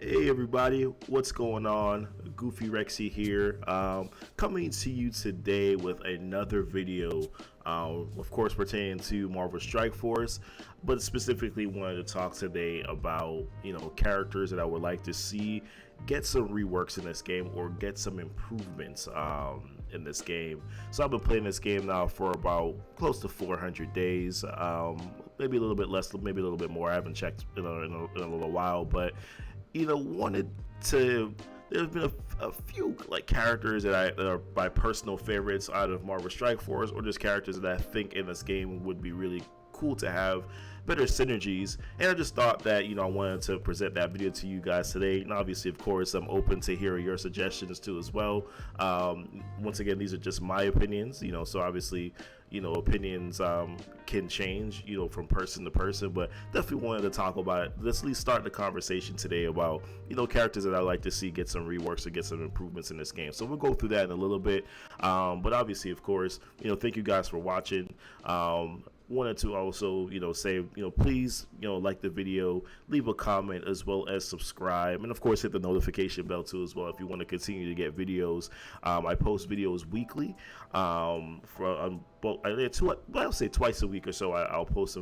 Hey everybody, what's going on? Goofy Rexy here, coming to you today with another video, of course pertaining to Marvel Strike Force, but specifically wanted to talk today about, characters that I would like to see get some reworks in this game or get some improvements in this game. So I've been playing this game now for about close to 400 days, maybe a little bit less, maybe a little bit more. I haven't checked in a little while, but wanted to. There's been a few characters that are my personal favorites out of Marvel Strike Force, or just characters that I think in this game would be really cool to have better synergies. And I just thought that I wanted to present that video to you guys today. And obviously, of course, I'm open to hearing your suggestions too as well. Once again, these are just my opinions, so obviously opinions can change from person to person, but definitely wanted to talk about it. Let's at least start the conversation today about characters that I like to see get some reworks or get some improvements in this game. So we'll go through that in a little bit, but obviously, of course, thank you guys for watching. Wanted to also say please like the video, leave a comment, as well as subscribe, and of course hit the notification bell too as well if you want to continue to get videos. I post videos weekly, I'll say twice a week or so. I'll post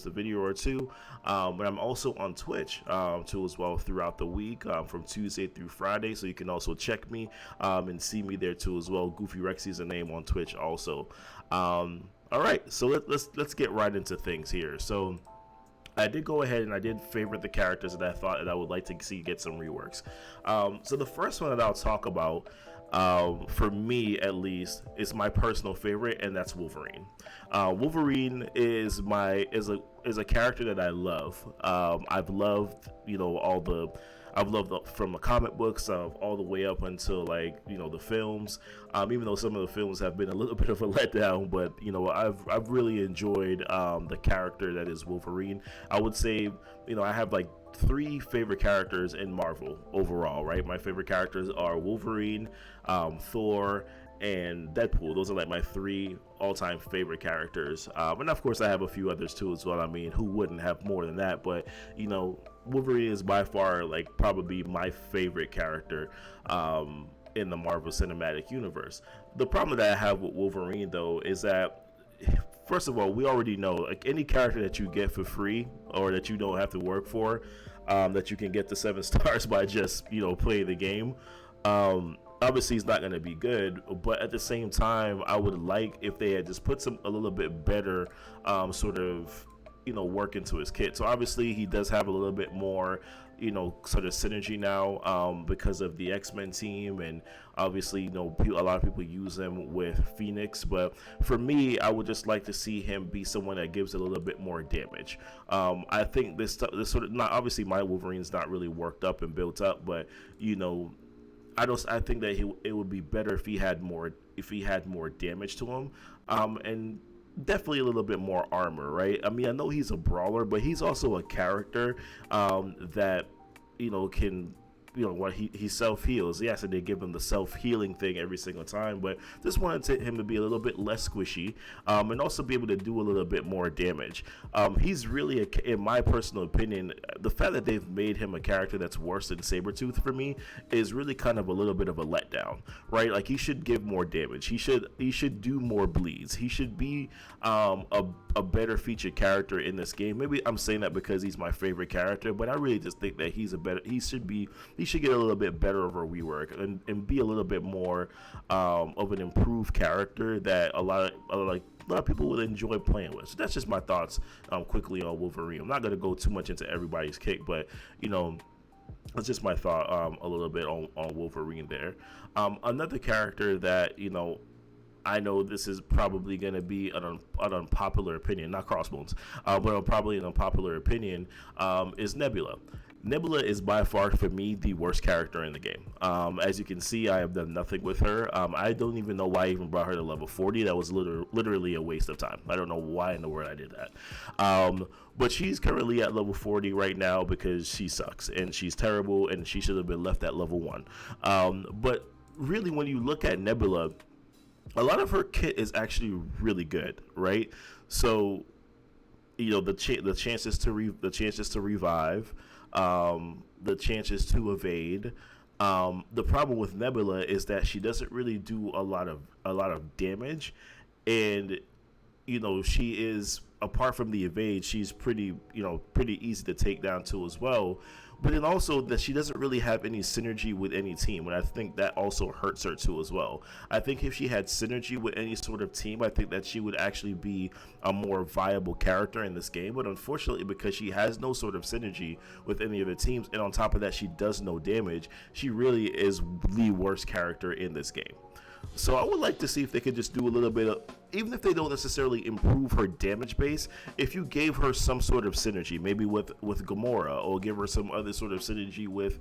a video or two, but I'm also on Twitch too as well throughout the week, from Tuesday through Friday, so you can also check me and see me there too as well. Goofy Rexy is a name on Twitch also. All right, so let's get right into things here. So I did go ahead and I did favorite the characters that I thought that I would like to see get some reworks. So the first one that I'll talk about, for me at least, is my personal favorite, and that's Wolverine. Wolverine is a character that I love. I've loved from the comic books all the way up until the films. Even though some of the films have been a little bit of a letdown, but I've really enjoyed the character that is Wolverine. I would say I have three favorite characters in Marvel overall, right? My favorite characters are Wolverine, Thor, and Deadpool. Those are my three all-time favorite characters, and of course I have a few others too as well. I mean, who wouldn't have more than that? But Wolverine is by far probably my favorite character in the Marvel Cinematic Universe. The problem that I have with Wolverine though is that, first of all, we already know any character that you get for free or that you don't have to work for, that you can get the 7 stars by just playing the game. Obviously, it's not going to be good, but at the same time, I would like if they had just put a little bit better sort of work into his kit. So obviously, he does have a little bit more sort of synergy now because of the X-Men team, and obviously a lot of people use him with Phoenix, but for me, I would just like to see him be someone that gives a little bit more damage. I think this sort of, not obviously my Wolverine's not really worked up and built up, but I think that it would be better if he had more damage to him, and definitely a little bit more armor, right? I mean, I know he's a brawler, but he's also a character that can what he self-heals. Yes, and they give him the self-healing thing every single time, but just wanted him to be a little bit less squishy, and also be able to do a little bit more damage. He's really, in my personal opinion, the fact that they've made him a character that's worse than Sabretooth for me is really kind of a little bit of a letdown, right? He should give more damage. He should do more bleeds. He should be a better featured character in this game. Maybe I'm saying that because he's my favorite character, but I really just think that he should get a little bit better of a rework and be a little bit more of an improved character that a lot of people would enjoy playing with. So that's just my thoughts quickly on Wolverine. I'm not going to go too much into everybody's kick, but that's just my thought a little bit on Wolverine there. Another character that I know this is probably going to be an unpopular opinion, not Crossbones, but probably an unpopular opinion, is Nebula. Nebula is by far, for me, the worst character in the game. As you can see, I have done nothing with her. I don't even know why I even brought her to level 40. That was literally a waste of time. I don't know why in the world I did that. But she's currently at level 40 right now because she sucks, and she's terrible, and she should have been left at level 1. But really, when you look at Nebula, a lot of her kit is actually really good, right? So, the chances to revive, the chances to evade. The problem with Nebula is that she doesn't really do a lot of damage, and she is, apart from the evade, she's pretty easy to take down too as well. But then also that she doesn't really have any synergy with any team, and I think that also hurts her too as well. I think if she had synergy with any sort of team, I think that she would actually be a more viable character in this game. But unfortunately, because she has no sort of synergy with any of the teams, and on top of that, she does no damage, she really is the worst character in this game. So I would like to see if they could just do a little bit of, even if they don't necessarily improve her damage base, if you gave her some sort of synergy, maybe with Gamora, or give her some other sort of synergy with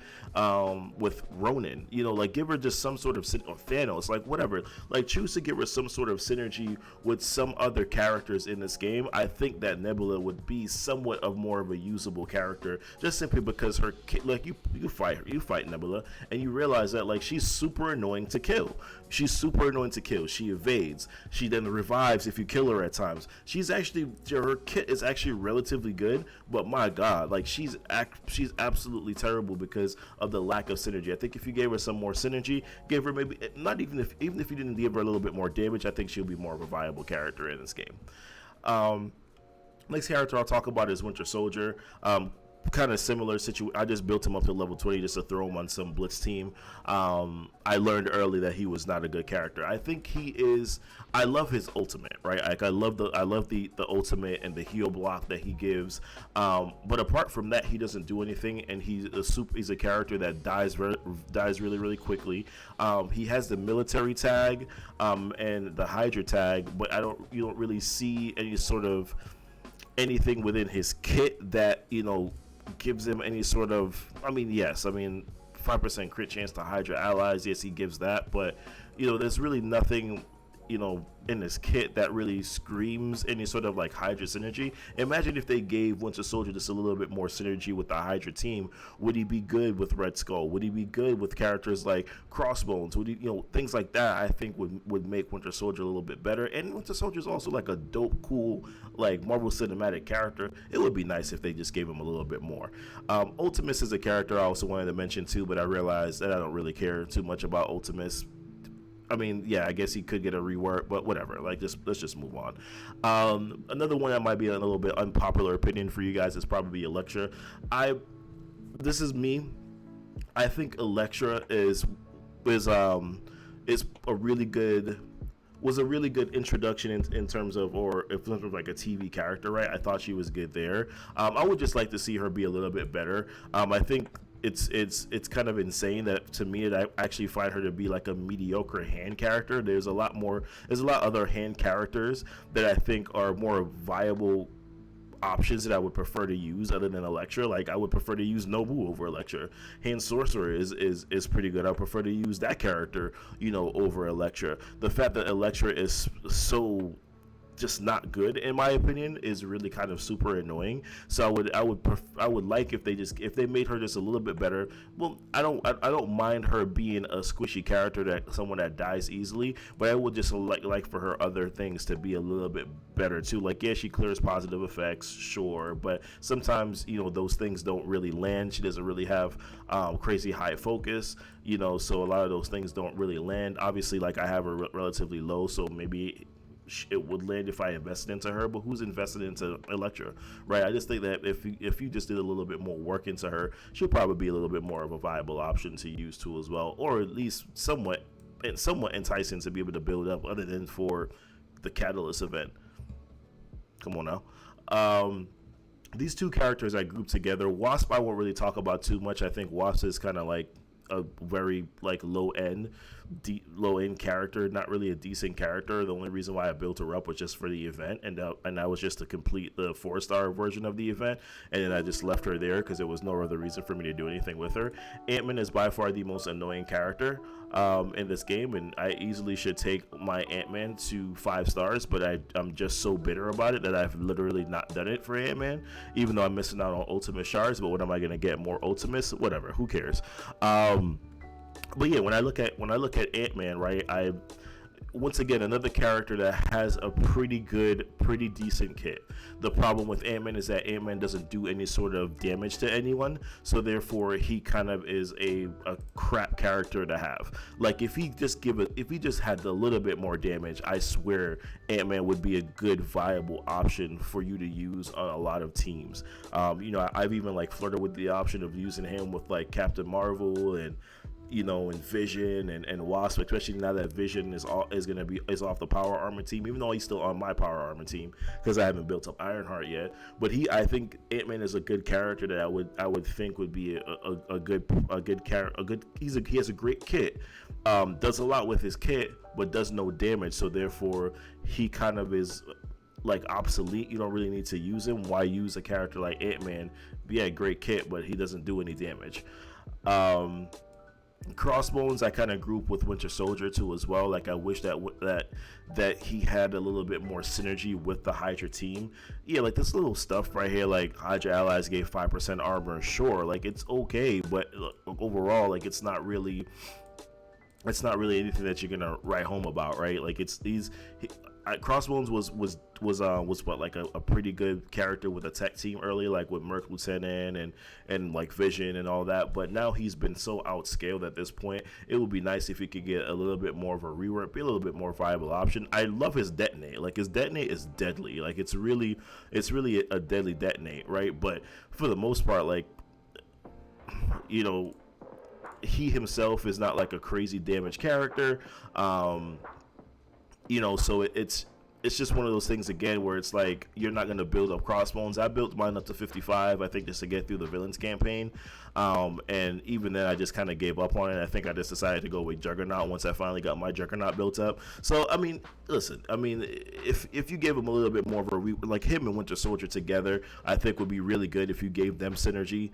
Ronin, like give her just some sort of or Thanos, like whatever, like choose to give her some sort of synergy with some other characters in this game. I think that Nebula would be somewhat of more of a usable character, just simply because her, like you fight Nebula, and you realize that like she's super annoying to kill. She evades. She then revives if you kill her at times. Her kit is actually relatively good, but my God, like she's absolutely terrible because of the lack of synergy. I think if you gave her some more synergy, gave her maybe not even if you didn't give her a little bit more damage, I think she'll be more of a viable character in this game. Next character I'll talk about is Winter Soldier. Kind of similar situation. I just built him up to level 20 just to throw him on some blitz team. I learned early that he was not a good character. I think he is. I love his ultimate, right? Like I love the ultimate and the heal block that he gives. But apart from that, he doesn't do anything, and he's a character that dies really really quickly. He has the military tag and the Hydra tag, but you don't really see any sort of anything within his kit that gives him any sort of, 5% crit chance to Hydra allies, yes, he gives that, but there's really nothing in this kit that really screams any sort of like Hydra synergy. Imagine if they gave Winter Soldier just a little bit more synergy with the Hydra team. Would he be good with Red Skull? Would he be good with characters like Crossbones? Would he, things like that I think would make Winter Soldier a little bit better. And Winter Soldier is also like a dope, cool, like Marvel Cinematic character. It would be nice if they just gave him a little bit more. Ultimus is a character I also wanted to mention too, but I realized that I don't really care too much about Ultimus. I guess he could get a rework, but whatever. Like, let's just move on. Another one that might be a little bit unpopular opinion for you guys is probably Elektra. This is me. I think Elektra is a really good introduction in terms of, or if like a TV character, right? I thought she was good there. I would just like to see her be a little bit better. I think it's kind of insane that to me I actually find her to be like a mediocre hand character. There's a lot other hand characters that I think are more viable options that I would prefer to use other than Elektra. Like I would prefer to use Nobu over Elektra. Hand Sorcerer is pretty good. I prefer to use that character, over Elektra. The fact that Elektra is so just not good in my opinion is really kind of super annoying. So I would like if they made her just a little bit better. Well, I don't mind her being a squishy character, that someone that dies easily, but I would just like for her other things to be a little bit better too. Like, yeah, she clears positive effects, sure, but sometimes those things don't really land. She doesn't really have crazy high focus, so a lot of those things don't really land. Obviously, like I have her relatively low, so maybe it would land if I invested into her, but who's invested into Elektra, right? I just think that if you just did a little bit more work into her, she'll probably be a little bit more of a viable option to use too as well, or at least somewhat enticing to be able to build up, other than for the Catalyst event. Come on now. These two characters I grouped together. Wasp I won't really talk about too much. I think Wasp is kind of like a very like low end character, not really a decent character. The only reason why I built her up was just for the event, and that was just to complete the 4-star version of the event, and then I just left her there because there was no other reason for me to do anything with her. AntMan is by far the most annoying character in this game, and I easily should take my AntMan to 5 stars, but I'm just so bitter about it that I've literally not done it for AntMan, even though I'm missing out on ultimate shards. But what am I going to get? More ultimates? Whatever, who cares? But yeah, when I look at AntMan, right, once again, another character that has a pretty good, pretty decent kit. The problem with Ant-Man is that Ant-Man doesn't do any sort of damage to anyone, so therefore he kind of is a crap character to have. Like if he just had a little bit more damage, I swear Ant-Man would be a good viable option for you to use on a lot of teams. I've even like flirted with the option of using him with like Captain Marvel and and Vision and Wasp, especially now that Vision is off the Power Armor team, even though he's still on my Power Armor team because I haven't built up Ironheart yet. But I think Ant-Man is a good character that I would think would be a good character. He has a great kit, does a lot with his kit, but does no damage. So therefore, he kind of is like obsolete. You don't really need to use him. Why use a character like Ant-Man? Yeah, great kit, but he doesn't do any damage. Crossbones I kind of group with Winter Soldier too as well. Like I wish that he had a little bit more synergy with the Hydra team. Yeah, like this little stuff right here, like Hydra allies gave 5% armor. Sure, like it's okay, but overall, like it's not really anything that you're gonna write home about, right? Like it's Crossbones was what, like a pretty good character with a tech team early, like with Merc Lieutenant and like Vision and all that. But now he's been so outscaled at this point. It would be nice if he could get a little bit more of a rework, be a little bit more viable option. I love his detonate. Like his detonate is deadly. Like it's really a deadly detonate, right? But for the most part, like he himself is not like a crazy damage character. So it's just one of those things again where it's like you're not going to build up Crossbones. I built mine up to 55, I think, just to get through the villains campaign. And even then I just kind of gave up on it. I think I just decided to go with Juggernaut once I finally got my Juggernaut built up. So I mean, listen, if you gave him a little bit more of like him and Winter Soldier together, I think would be really good if you gave them synergy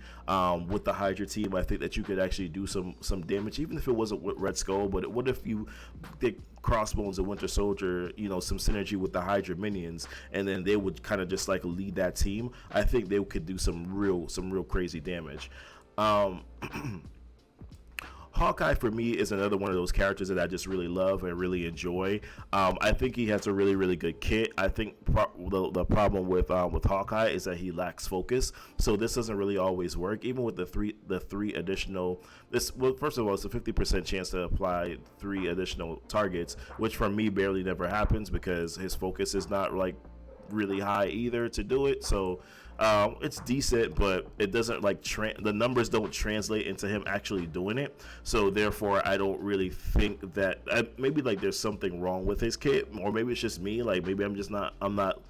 with the Hydra team. I think that you could actually do some damage, even if it wasn't with Red Skull. But what if you did Crossbones and Winter Soldier, some synergy with the Hydra minions, and then they would kind of just like lead that team? I think they could do some real crazy damage. Hawkeye for me is another one of those characters that I just really love and really enjoy. I think he has a really good kit. I think the problem with Hawkeye is that he lacks focus, so this doesn't really always work. Even with the three additional, first of all, it's a 50% chance to apply 3 additional targets, which for me barely never happens because his focus is not like really high either to do it. So it's decent, but it doesn't like the numbers don't translate into him actually doing it. So therefore I don't really think that maybe like there's something wrong with his kit, or maybe it's just me. Like maybe I'm not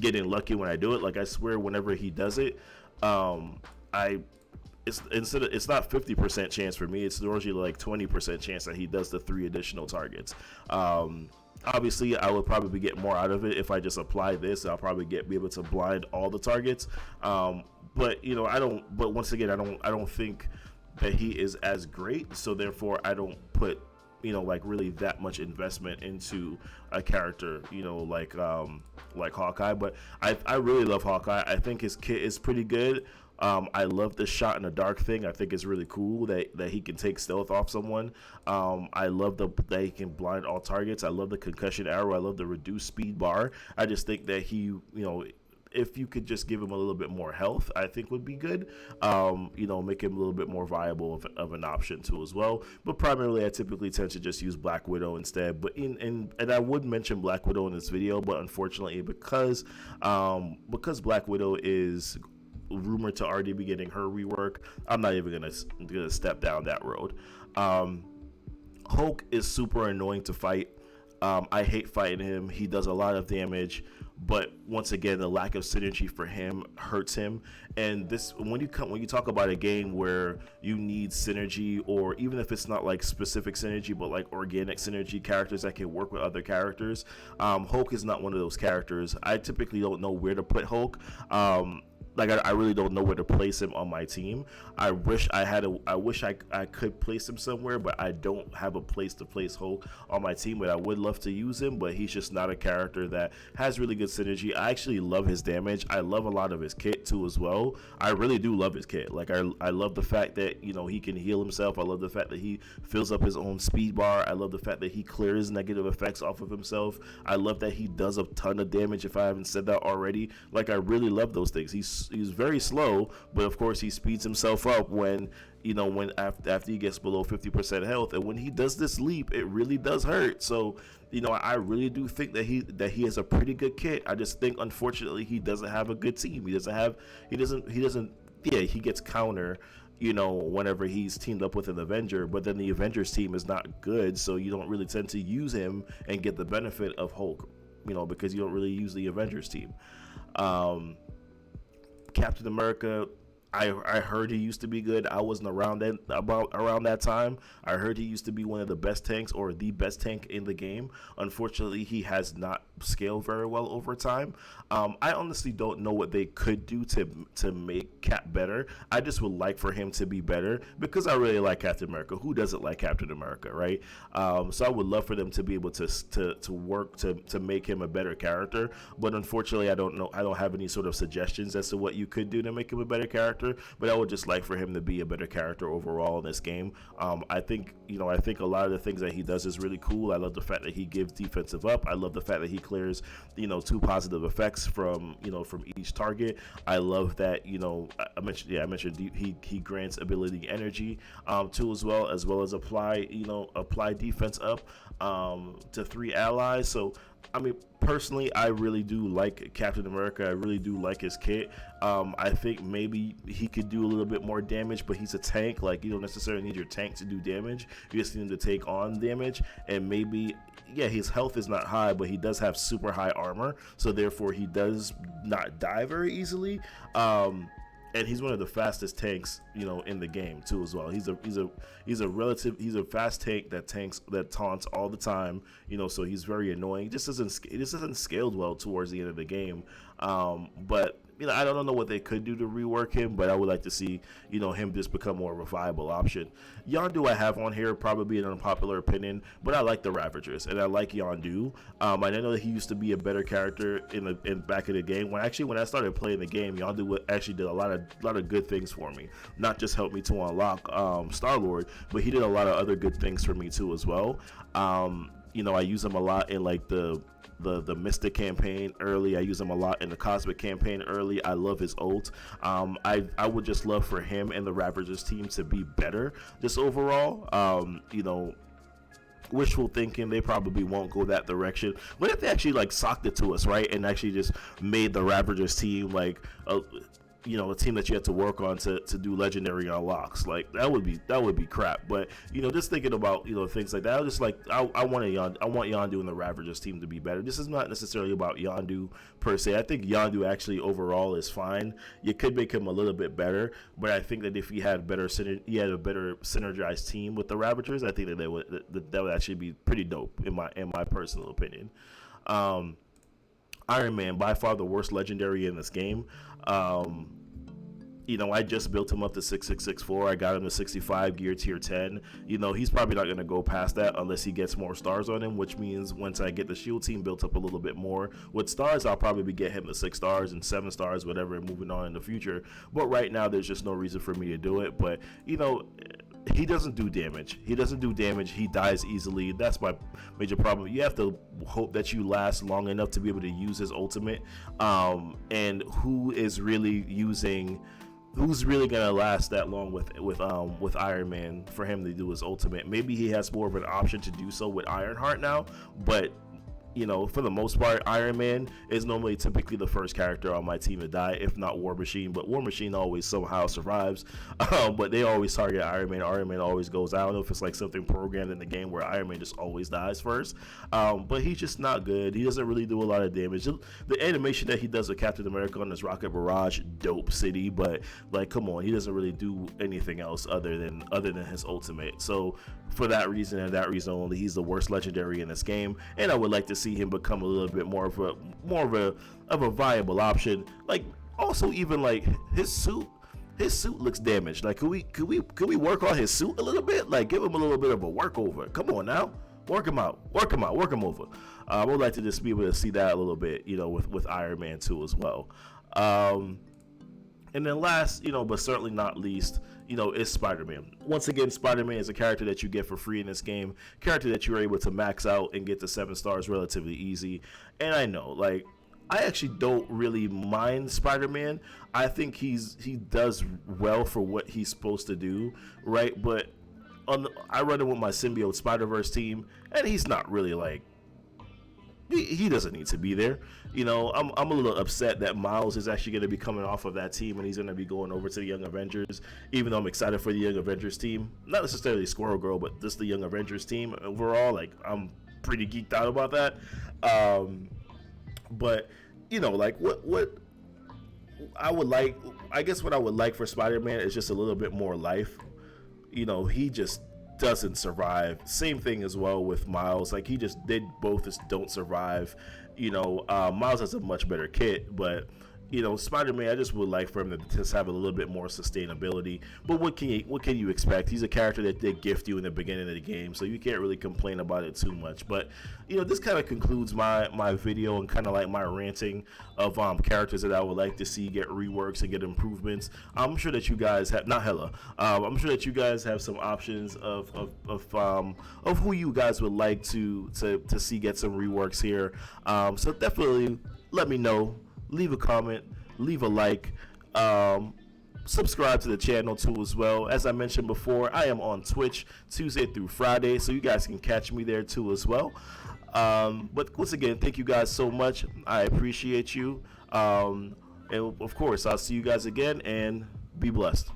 getting lucky when I do it. Like I swear whenever he does it, it's not 50% chance for me. It's usually like 20% chance that he does the 3 additional targets. Obviously, I would probably get more out of it if I just apply this. I'll probably be able to blind all the targets. But I don't. But once again, I don't think that he is as great. So therefore, I don't put like really that much investment into a character like Hawkeye. But I really love Hawkeye. I think his kit is pretty good. I love the shot in the dark thing. I think it's really cool that he can take stealth off someone. I love that he can blind all targets. I love the concussion arrow. I love the reduced speed bar. I just think that he, if you could just give him a little bit more health, I think would be good. Make him a little bit more viable of an option too as well. But primarily, I typically tend to just use Black Widow instead. But and I would mention Black Widow in this video, but unfortunately, because Black Widow is rumored to already be getting her rework, I'm not even gonna step down that road. Hulk is super annoying to fight. I hate fighting him. He does a lot of damage, but once again, the lack of synergy for him hurts him. And when you talk about a game where you need synergy, or even if it's not like specific synergy but like organic synergy, characters that can work with other characters, Hulk is not one of those characters. I typically don't know where to put Hulk. like I really don't know where to place him on my team. I wish I could place him somewhere, but I don't have a place to place Hulk on my team. But I would love to use him, but he's just not a character that has really good synergy. I actually love his damage. I love a lot of his kit too as well. I really do love his kit. Like I love the fact that, you know, he can heal himself. I love the fact that he fills up his own speed bar. I love the fact that he clears negative effects off of himself. I love that he does a ton of damage, if I haven't said that already. Like, I really love those things. He's very slow, but of course he speeds himself up when, you know, when after he gets below 50% health, and when he does this leap, it really does hurt. So, you know, I really do think that he has a pretty good kit. I just think, unfortunately, he doesn't have a good team. He gets counter, you know, whenever he's teamed up with an Avenger, but then the Avengers team is not good, so you don't really tend to use him and get the benefit of Hulk, you know, because you don't really use the Avengers team. Captain America, I heard he used to be good. I wasn't around that time. I heard he used to be one of the best tanks, or the best tank in the game. Unfortunately, he has not scaled very well over time. I honestly don't know what they could do to make Cap better. I just would like for him to be better, because I really like Captain America. Who doesn't like Captain America, right? So I would love for them to be able to work to make him a better character. But unfortunately, I don't know. I don't have any sort of suggestions as to what you could do to make him a better character. But I would just like for him to be a better character overall in this game. I think a lot of the things that he does is really cool. I love the fact that he gives defensive up. I love the fact that he clears, you know, 2 positive effects from each target. I love that, I mentioned he grants ability energy too, as well as apply defense up to 3 allies. So I mean, personally, I really do like Captain America. I really do like his kit. I think maybe he could do a little bit more damage, but he's a tank. Like, you don't necessarily need your tank to do damage. You just need him to take on damage. And maybe, yeah, his health is not high, but he does have super high armor. So therefore, he does not die very easily. And he's one of the fastest tanks, you know, in the game too, as well. He's a fast tank that taunts all the time, you know. So he's very annoying. It just isn't scaled well towards the end of the game. But you know, I don't know what they could do to rework him, but I would like to see, you know, him just become more of a viable option. Yondu I have on here, probably an unpopular opinion, but I like the Ravagers, and I like Yondu. I know that he used to be a better character in back in the game. When I started playing the game, Yondu actually did a lot of good things for me. Not just helped me to unlock Star-Lord, but he did a lot of other good things for me too as well. You know, I use him a lot in like the Mystic campaign early. I use him a lot in the Cosmic campaign early. I love his ult. I would just love for him and the Ravagers team to be better just overall. You know, wishful thinking, they probably won't go that direction. What if they actually like socked it to us, right, and actually just made the Ravagers team like a team that you have to work on to do legendary unlocks? Like, that would be crap. But, you know, just thinking about, you know, things like that, I want Yondu and the Ravagers team to be better. This is not necessarily about Yondu per se. I think Yondu actually overall is fine. You could make him a little bit better, but I think that if he had a better synergized team with the Ravagers, I think that that would actually be pretty dope in my personal opinion. Iron Man, by far the worst legendary in this game. You know, I just built him up to 6664. I got him to 65 gear tier 10. You know, he's probably not going to go past that unless he gets more stars on him, which means once I get the shield team built up a little bit more with stars, I'll probably get him to 6 stars and 7 stars, whatever, moving on in the future. But right now, there's just no reason for me to do it. But, you know, he doesn't do damage. He dies easily. That's my major problem. You have to hope that you last long enough to be able to use his ultimate. And who's really gonna last that long with Iron Man for him to do his ultimate? Maybe he has more of an option to do so with Ironheart now, but you know, for the most part, Iron Man is normally typically the first character on my team to die, if not War Machine. But War Machine always somehow survives. But they always target Iron Man. Iron Man always goes. I don't know if it's like something programmed in the game where Iron Man just always dies first. But he's just not good. He doesn't really do a lot of damage. The animation that he does with Captain America on his Rocket Barrage, dope city. But like, come on, he doesn't really do anything else other than his ultimate. So for that reason and that reason only, he's the worst legendary in this game. And I would like to see him become a little bit more of a viable option. Like, Also, even like his suit looks damaged. Like, could we work on his suit a little bit? Like, give him a little bit of a work over. Come on now, work him over. I would like to just be able to see that a little bit, with Iron Man 2 as well. And then last, but certainly not least, is Spider-Man. Once again, Spider-Man is a character that you get for free in this game, character that you're able to max out and get to 7 stars relatively easy. And I know, like, I actually don't really mind Spider-Man. I think he does well for what he's supposed to do, right? But I run it with my Symbiote Spider-Verse team, and he's not really like, he doesn't need to be there. I'm a little upset that Miles is actually going to be coming off of that team and he's going to be going over to the Young Avengers, even though I'm excited for the Young Avengers team. Not necessarily Squirrel Girl, but just the Young Avengers team overall. Like, I'm pretty geeked out about that. But, like, what I would like, I guess what I would like for Spider-Man is just a little bit more life. He just doesn't survive. Same thing as well with Miles. Like, they both just don't survive. Miles has a much better kit, but Spider-Man, I just would like for him to just have a little bit more sustainability. But what can you expect? He's a character that they gift you in the beginning of the game, so you can't really complain about it too much. But this kind of concludes my video and kind of like my ranting of characters that I would like to see get reworks and get improvements. I'm sure that you guys have I'm sure that you guys have some options of who you guys would like to see get some reworks here. So definitely let me know. Leave a comment, leave a like, subscribe to the channel too as well. As I mentioned before, I am on Twitch Tuesday through Friday, so you guys can catch me there too as well. But once again, thank you guys so much. I appreciate you. And of course, I'll see you guys again, and be blessed.